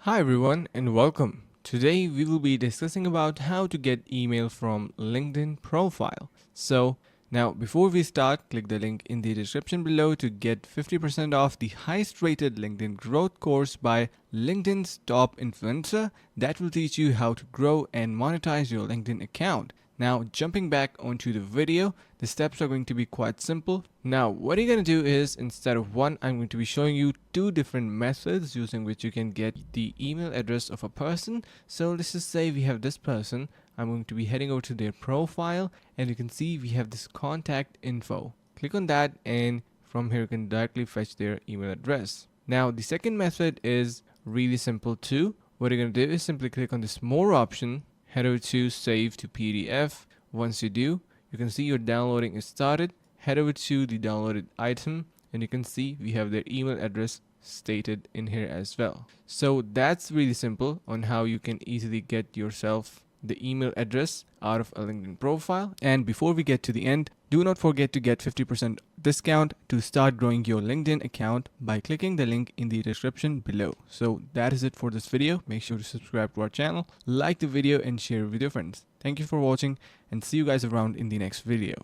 Hi everyone and welcome. Today we will be discussing about how to get email from LinkedIn profile. So now before we start, click the link in the description below to get 50% off the highest rated LinkedIn growth course by LinkedIn's top influencer that will teach you how to grow and monetize your LinkedIn account. Now jumping back onto the video, the steps are going to be quite simple. Now what you're going to do is instead of one, I'm going to be showing you two different methods using which you can get the email address of a person. So let's just say we have this person. I'm going to be heading over to their profile and you can see we have this contact info. Click on that and from here you can directly fetch their email address. Now the second method is really simple too. What you're going to do is simply click on this more option, head over to save to PDF. Once you do, you can see your downloading is started. Head over to the downloaded item and you can see we have their email address stated in here as well. So that's really simple on how you can easily get yourself the email address out of a LinkedIn profile. And before we get to the end, do not forget to get 50% discount to start growing your LinkedIn account by clicking the link in the description below. So that is it for this video. Make sure to subscribe to our channel, like the video and share with your friends. Thank you for watching and see you guys around in the next video.